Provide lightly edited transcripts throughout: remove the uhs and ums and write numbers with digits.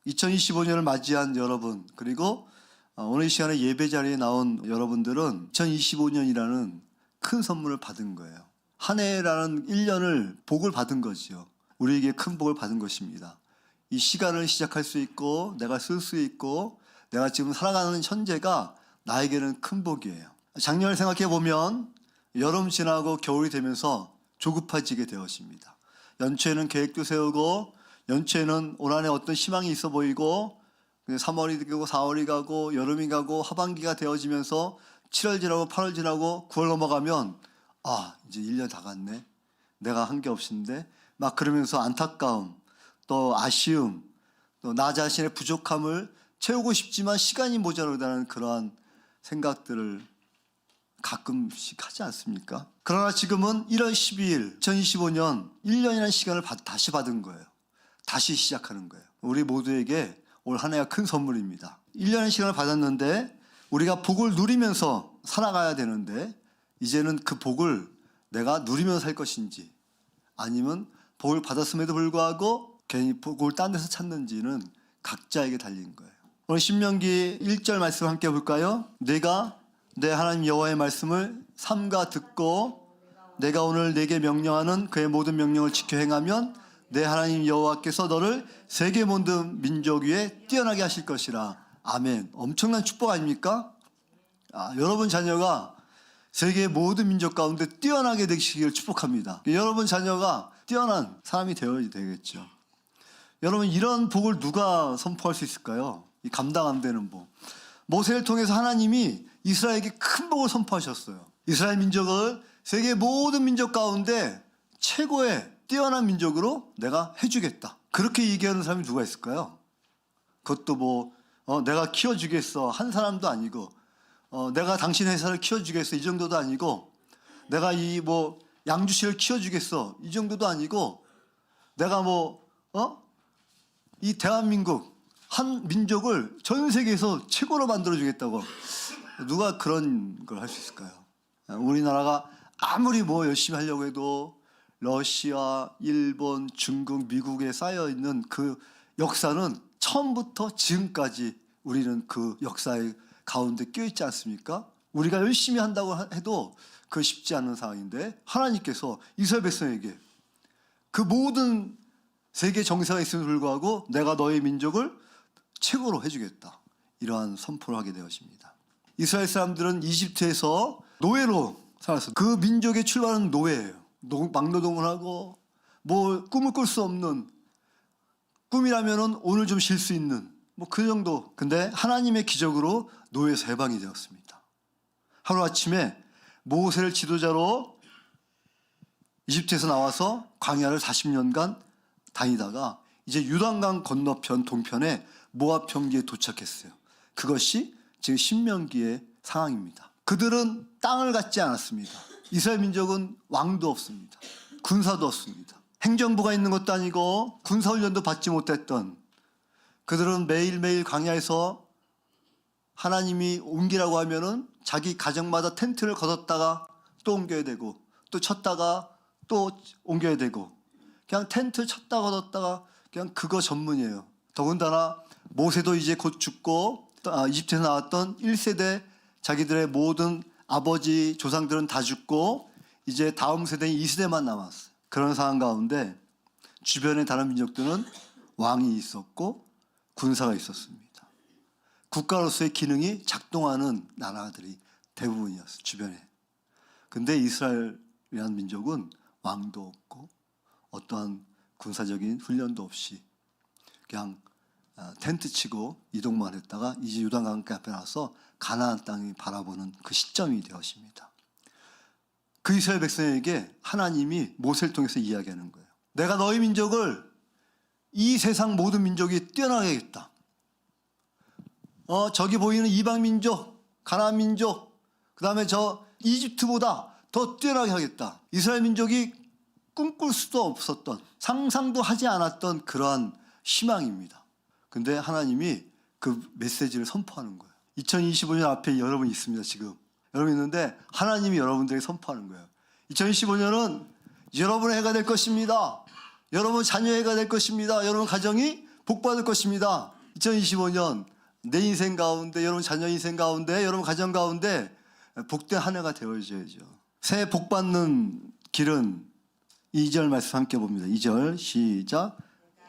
2025년을 맞이한 여러분, 그리고 오늘 이 시간에 예배 자리에 나온 여러분들은 2025년이라는 큰 선물을 받은 거예요. 한 해라는 1년을 복을 받은 거지요. 우리에게 큰 복을 받은 것입니다. 이 시간을 시작할 수 있고 내가 쓸 수 있고 내가 지금 살아가는 현재가 나에게는 큰 복이에요. 작년을 생각해 보면 여름 지나고 겨울이 되면서 조급해지게 되었습니다. 연초에는 계획도 세우고 연초에는 올 한해 어떤 희망이 있어 보이고 3월이 되고 4월이 가고 여름이 가고 하반기가 되어지면서 7월 지나고 8월 지나고 9월 넘어가면 이제 1년 다 갔네. 내가 한 게 없는데 막 그러면서 안타까움, 또 아쉬움, 또 나 자신의 부족함을 채우고 싶지만 시간이 모자라다는 그러한 생각들을 가끔씩 하지 않습니까? 그러나 지금은 1월 12일 2025년 1년이라는 시간을 다시 받은 거예요. 다시 시작하는 거예요. 우리 모두에게 올 한 해가 큰 선물입니다. 1년의 시간을 받았는데 우리가 복을 누리면서 살아가야 되는데 이제는 그 복을 내가 누리면서 살 것인지 아니면 복을 받았음에도 불구하고 괜히 복을 딴 데서 찾는지는 각자에게 달린 거예요. 오늘 신명기 1절 말씀 함께 볼까요? 내가 내 하나님 여호와의 말씀을 삼가 듣고 내가 오늘 내게 명령하는 그의 모든 명령을 지켜 행하면 내 하나님 여호와께서 너를 세계 모든 민족 위에 뛰어나게 하실 것이라. 아멘. 엄청난 축복 아닙니까? 여러분 자녀가 세계 모든 민족 가운데 뛰어나게 되시기를 축복합니다. 여러분 자녀가 뛰어난 사람이 되어야 되겠죠. 여러분, 이런 복을 누가 선포할 수 있을까요? 이 감당 안 되는 복. 모세를 통해서 하나님이 이스라엘에게 큰 복을 선포하셨어요. 이스라엘 민족을 세계 모든 민족 가운데 최고의 뛰어난 민족으로 내가 해주겠다. 그렇게 얘기하는 사람이 누가 있을까요? 그것도 내가 키워주겠어 한 사람도 아니고 내가 당신 회사를 키워주겠어 이 정도도 아니고 내가 양주시를 키워주겠어 이 정도도 아니고 내가 이 대한민국 한 민족을 전 세계에서 최고로 만들어주겠다고. 누가 그런 걸 할 수 있을까요? 우리나라가 아무리 열심히 하려고 해도 러시아, 일본, 중국, 미국에 쌓여있는 그 역사는 처음부터 지금까지 우리는 그 역사의 가운데 껴있지 않습니까? 우리가 열심히 한다고 해도 그거 쉽지 않은 상황인데 하나님께서 이스라엘 백성에게 그 모든 세계 정세가 있음에도 불구하고 내가 너의 민족을 최고로 해주겠다. 이러한 선포를 하게 되었습니다. 이스라엘 사람들은 이집트에서 노예로 살았어요. 그 민족의 출발은 노예예요. 막노동을 하고 꿈을 꿀 수 없는, 꿈이라면은 오늘 좀 쉴 수 있는 그 정도. 근데 하나님의 기적으로 노예에서 해방이 되었습니다. 하루아침에 모세를 지도자로 이집트에서 나와서 광야를 40년간 다니다가 이제 유단강 건너편 동편에 모압 평지에 도착했어요. 그것이 지금 신명기의 상황입니다. 그들은 땅을 갖지 않았습니다. 이스라엘 민족은 왕도 없습니다. 군사도 없습니다. 행정부가 있는 것도 아니고 군사훈련도 받지 못했던 그들은 매일매일 광야에서 하나님이 옮기라고 하면은 자기 가정마다 텐트를 걷었다가 또 옮겨야 되고 또 쳤다가 또 옮겨야 되고 그냥 텐트 쳤다 걷었다가 그냥 그거 전문이에요. 더군다나 모세도 이제 곧 죽고 이집트에서 나왔던 1세대 자기들의 모든 아버지 조상들은 다 죽고 이제 다음 세대인 2세대만 남았어요. 그런 상황 가운데 주변의 다른 민족들은 왕이 있었고 군사가 있었습니다. 국가로서의 기능이 작동하는 나라들이 대부분이었어요. 주변에. 근데 이스라엘이라는 민족은 왕도 없고 어떠한 군사적인 훈련도 없이 그냥 텐트 치고 이동만 했다가 이제 요단강 앞에 나서 가나안 땅이 바라보는 그 시점이 되었습니다. 그 이스라엘 백성에게 하나님이 모세를 통해서 이야기하는 거예요. 내가 너희 민족을 이 세상 모든 민족이 뛰어나게 하겠다. 저기 보이는 이방 민족, 가나안 민족, 그 다음에 저 이집트보다 더 뛰어나게 하겠다. 이스라엘 민족이 꿈꿀 수도 없었던, 상상도 하지 않았던 그러한 희망입니다. 근데 하나님이 그 메시지를 선포하는 거예요. 2025년 앞에 여러분이 있습니다. 지금 여러분 있는데 하나님이 여러분들에게 선포하는 거예요. 2025년은 여러분의 해가 될 것입니다. 여러분 자녀의 해가 될 것입니다. 여러분 가정이 복받을 것입니다. 2025년 내 인생 가운데, 여러분 자녀 인생 가운데, 여러분 가정 가운데 복된 한 해가 되어줘야죠. 새해 복 받는 길은 2절 말씀 함께 봅니다. 2절 시작.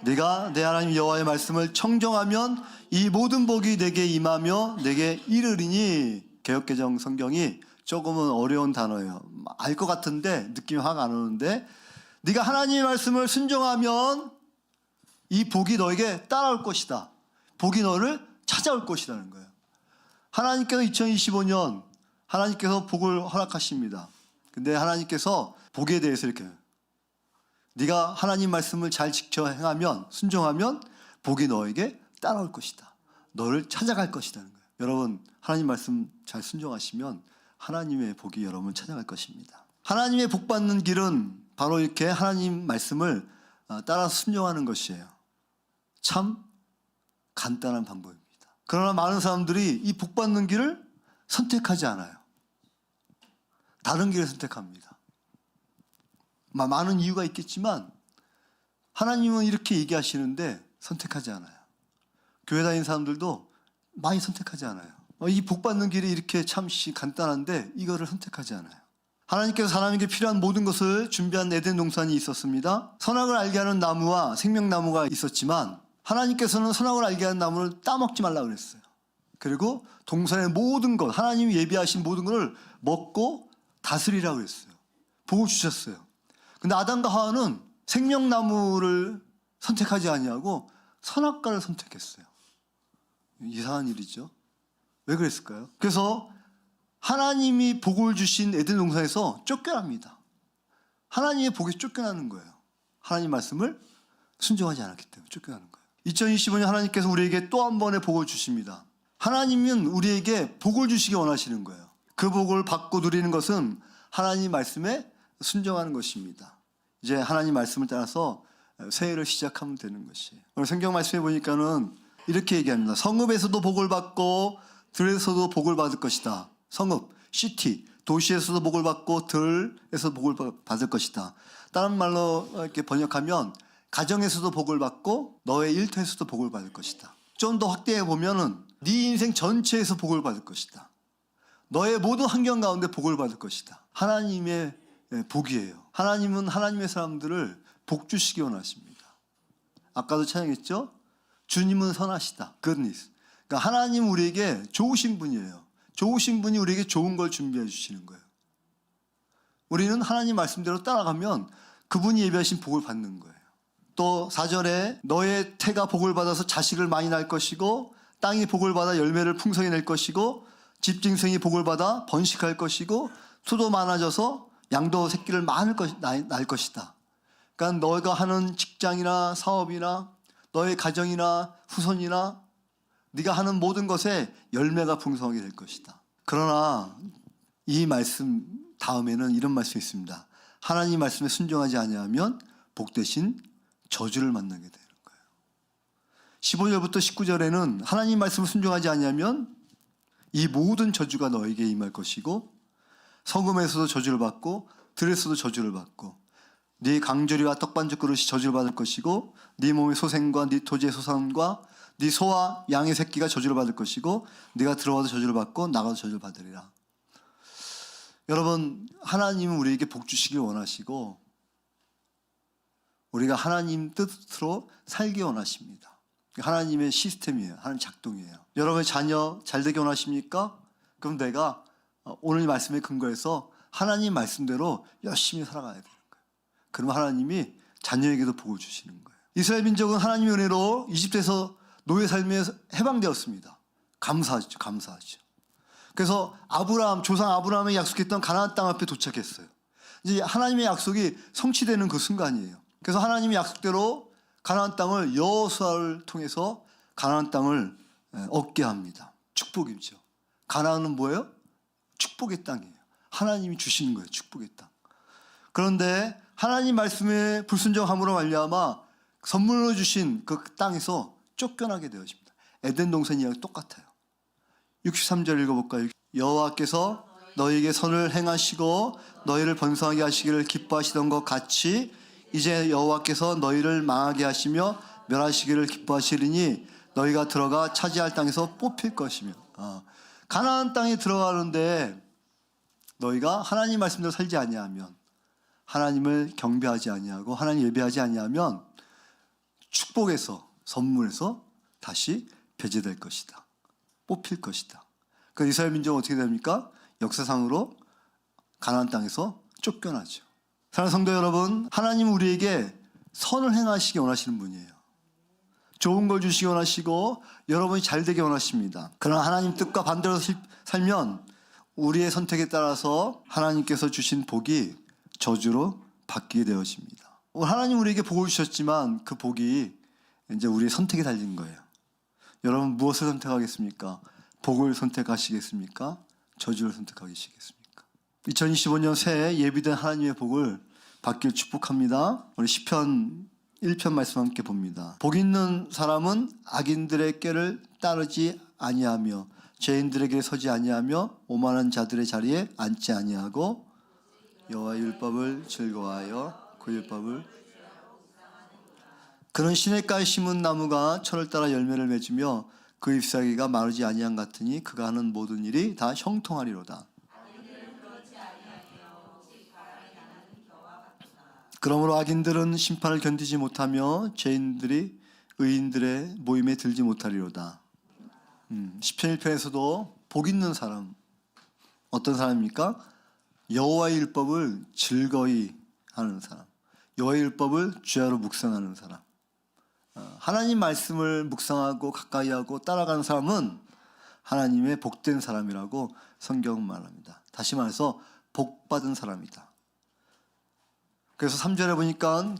내가 내 하나님 여호와의 말씀을 청정하면 이 모든 복이 내게 임하며 내게 이르리니. 개역개정 성경이 조금은 어려운 단어예요. 알 것 같은데 느낌이 확 안 오는데, 네가 하나님의 말씀을 순종하면 이 복이 너에게 따라올 것이다. 복이 너를 찾아올 것이라는 거예요. 하나님께서 2025년 하나님께서 복을 허락하십니다. 근데 하나님께서 복에 대해서 이렇게, 네가 하나님 말씀을 잘 지켜 행하면, 순종하면 복이 너에게 따라올 것이다. 너를 찾아갈 것이라는 거예요. 여러분 하나님 말씀 잘 순종하시면 하나님의 복이 여러분을 찾아갈 것입니다. 하나님의 복 받는 길은 바로 이렇게 하나님 말씀을 따라 순종하는 것이에요. 참 간단한 방법입니다. 그러나 많은 사람들이 이 복 받는 길을 선택하지 않아요. 다른 길을 선택합니다. 많은 이유가 있겠지만 하나님은 이렇게 얘기하시는데 선택하지 않아요. 교회 다니는 사람들도 많이 선택하지 않아요. 이 복 받는 길이 이렇게 참 간단한데 이거를 선택하지 않아요. 하나님께서 사람에게 필요한 모든 것을 준비한 에덴 동산이 있었습니다. 선악을 알게 하는 나무와 생명나무가 있었지만 하나님께서는 선악을 알게 하는 나무를 따먹지 말라고 그랬어요. 그리고 동산의 모든 것, 하나님이 예비하신 모든 것을 먹고 다스리라고 그랬어요. 복을 주셨어요. 근데 아담과 하와는 생명나무를 선택하지 아니하고 선악과를 선택했어요. 이상한 일이죠. 왜 그랬을까요? 그래서 하나님이 복을 주신 에덴 동산에서 쫓겨납니다. 하나님의 복에 쫓겨나는 거예요. 하나님 말씀을 순종하지 않았기 때문에 쫓겨나는 거예요. 2025년 하나님께서 우리에게 또 한 번의 복을 주십니다. 하나님은 우리에게 복을 주시기 원하시는 거예요. 그 복을 받고 누리는 것은 하나님 말씀에 순종하는 것입니다. 이제 하나님 말씀을 따라서 새해를 시작하면 되는 것이에요. 오늘 성경 말씀에 보니까는 이렇게 얘기합니다. 성읍에서도 복을 받고 들에서도 복을 받을 것이다. 성읍, 시티, 도시에서도 복을 받고 들에서 복을 받을 것이다. 다른 말로 이렇게 번역하면 가정에서도 복을 받고 너의 일터에서도 복을 받을 것이다. 좀 더 확대해 보면은 네 인생 전체에서 복을 받을 것이다. 너의 모든 환경 가운데 복을 받을 것이다. 하나님의 복이에요. 하나님은 하나님의 사람들을 복 주시기 원하십니다. 아까도 찬양했죠? 주님은 선하시다. goodness. 그러니까 하나님 우리에게 좋으신 분이에요. 좋으신 분이 우리에게 좋은 걸 준비해 주시는 거예요. 우리는 하나님 말씀대로 따라가면 그분이 예비하신 복을 받는 거예요. 또 4절에 너의 태가 복을 받아서 자식을 많이 낳을 것이고 땅이 복을 받아 열매를 풍성히 낼 것이고 집짐승이 복을 받아 번식할 것이고 수도 많아져서 양도 새끼를 낳을 것이다. 그러니까 너가 하는 직장이나 사업이나 너의 가정이나 후손이나 네가 하는 모든 것에 열매가 풍성하게 될 것이다. 그러나 이 말씀 다음에는 이런 말씀이 있습니다. 하나님 말씀에 순종하지 아니하면 복 대신 저주를 만나게 되는 거예요. 15절부터 19절에는 하나님 말씀을 순종하지 아니하면 이 모든 저주가 너에게 임할 것이고 성금에서도 저주를 받고 들에서도 저주를 받고 네 강조리와 떡반죽 그릇이 저주를 받을 것이고 네 몸의 소생과 네 토지의 소산과 네 소와 양의 새끼가 저주를 받을 것이고 네가 들어와도 저주를 받고 나가도 저주를 받으리라. 여러분 하나님은 우리에게 복 주시길 원하시고 우리가 하나님 뜻으로 살기 원하십니다. 하나님의 시스템이에요. 하나님 작동이에요. 여러분의 자녀 잘되기 원하십니까? 그럼 내가 오늘 말씀에 근거해서 하나님 말씀대로 열심히 살아가야 되는 거예요. 그러면 하나님이 자녀에게도 복을 주시는 거예요. 이스라엘 민족은 하나님의 은혜로 이집트에서 노예 삶에 해방되었습니다. 감사하죠. 감사하죠. 그래서 조상 아브라함이 약속했던 가나안 땅 앞에 도착했어요. 이제 하나님의 약속이 성취되는 그 순간이에요. 그래서 하나님의 약속대로 가나안 땅을 여호수아를 통해서 가나안 땅을 얻게 합니다. 축복이죠. 가나안은 뭐예요? 축복의 땅이에요. 하나님이 주시는 거예요. 축복의 땅. 그런데 하나님 말씀에 불순종함으로 말미암아 선물로 주신 그 땅에서 쫓겨나게 되어집니다. 에덴 동산 이야기 똑같아요. 63절 읽어볼까요? 여호와께서 너희에게 선을 행하시고 너희를 번성하게 하시기를 기뻐하시던 것 같이 이제 여호와께서 너희를 망하게 하시며 멸하시기를 기뻐하시리니 너희가 들어가 차지할 땅에서 뽑힐 것이며. 가나안 땅에 들어가는데 너희가 하나님 말씀대로 살지 아니하면, 하나님을 경배하지 아니하고 하나님 예배하지 아니하면 축복에서, 선물에서 다시 배제될 것이다. 뽑힐 것이다. 그러니까 이스라엘 민족은 어떻게 됩니까? 역사상으로 가나안 땅에서 쫓겨나죠. 사랑하는 성도 여러분, 하나님은 우리에게 선을 행하시기 원하시는 분이에요. 좋은 걸 주시기 원하시고 여러분이 잘 되기 원하십니다. 그러나 하나님 뜻과 반대로 살면 우리의 선택에 따라서 하나님께서 주신 복이 저주로 바뀌게 되어집니다. 하나님 우리에게 복을 주셨지만 그 복이 이제 우리의 선택에 달린 거예요. 여러분 무엇을 선택하겠습니까? 복을 선택하시겠습니까? 저주를 선택하시겠습니까? 2025년 새해 예비된 하나님의 복을 받길 축복합니다. 우리 시편 1편 말씀 함께 봅니다. 복 있는 사람은 악인들의 꾀를 따르지 아니하며 죄인들의 길에 서지 아니하며 오만한 자들의 자리에 앉지 아니하고 여호와의 율법을 즐거워하여 그 율법을 그는 시냇가에 심은 나무가 철을 따라 열매를 맺으며 그 잎사귀가 마르지 아니한 같으니 그가 하는 모든 일이 다 형통하리로다. 그러므로 악인들은 심판을 견디지 못하며 죄인들이 의인들의 모임에 들지 못하리로다. 시편 1편에서도 복 있는 사람, 어떤 사람입니까? 여호와의 율법을 즐거이 하는 사람, 여호와의 율법을 주야로 묵상하는 사람. 하나님 말씀을 묵상하고 가까이 하고 따라가는 사람은 하나님의 복된 사람이라고 성경은 말합니다. 다시 말해서 복받은 사람이다. 그래서 3절에 보니까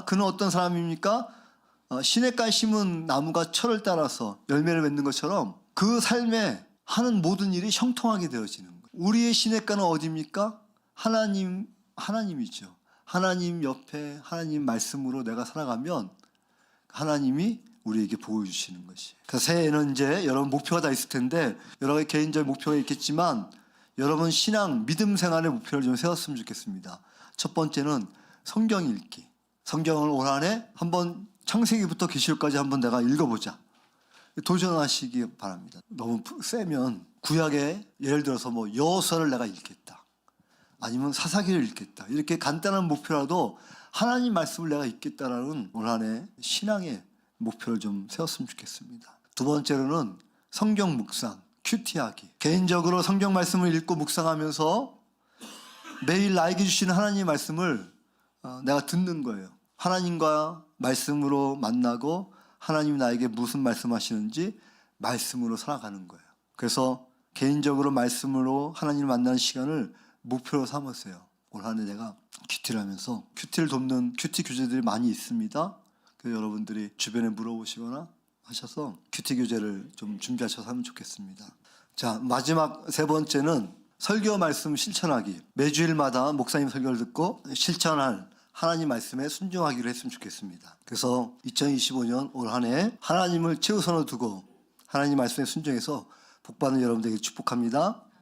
그는 어떤 사람입니까? 시냇가에 심은 나무가 철을 따라서 열매를 맺는 것처럼 그 삶에 하는 모든 일이 형통하게 되어지는 거예요. 우리의 시냇가는 어디입니까? 하나님이죠. 하나님 옆에 하나님 말씀으로 내가 살아가면 하나님이 우리에게 복을 주시는 것이에요. 그래서 새해에는 이제 여러분 목표가 다 있을 텐데 여러 가지 개인적 목표가 있겠지만 여러분 신앙, 믿음 생활의 목표를 좀 세웠으면 좋겠습니다. 첫 번째는 성경 읽기. 성경을 올 한해 한번 창세기부터 계시록까지 한번 내가 읽어보자. 도전하시기 바랍니다. 너무 세면 구약에 예를 들어서 뭐 여호수아를 내가 읽겠다. 아니면 사사기를 읽겠다. 이렇게 간단한 목표라도 하나님 말씀을 내가 읽겠다라는 올 한해 신앙의 목표를 좀 세웠으면 좋겠습니다. 두 번째로는 성경 묵상, 큐티하기. 개인적으로 성경 말씀을 읽고 묵상하면서 매일 나에게 주시는 하나님의 말씀을 내가 듣는 거예요. 하나님과 말씀으로 만나고 하나님이 나에게 무슨 말씀하시는지 말씀으로 살아가는 거예요. 그래서 개인적으로 말씀으로 하나님을 만나는 시간을 목표로 삼으세요. 올 한 해 내가 큐티를 하면서 큐티를 돕는 큐티 교재들이 많이 있습니다. 그래서 여러분들이 주변에 물어보시거나 하셔서 큐티 교재를 좀 준비하셔서 하면 좋겠습니다. 자, 마지막 세 번째는 설교 말씀 실천하기. 매주일마다 목사님 설교를 듣고 실천할 하나님 말씀에 순종하기로 했으면 좋겠습니다. 그래서 2025년 올 한 해 하나님을 최우선으로 두고 하나님 말씀에 순종해서 복받는 여러분들에게 축복합니다.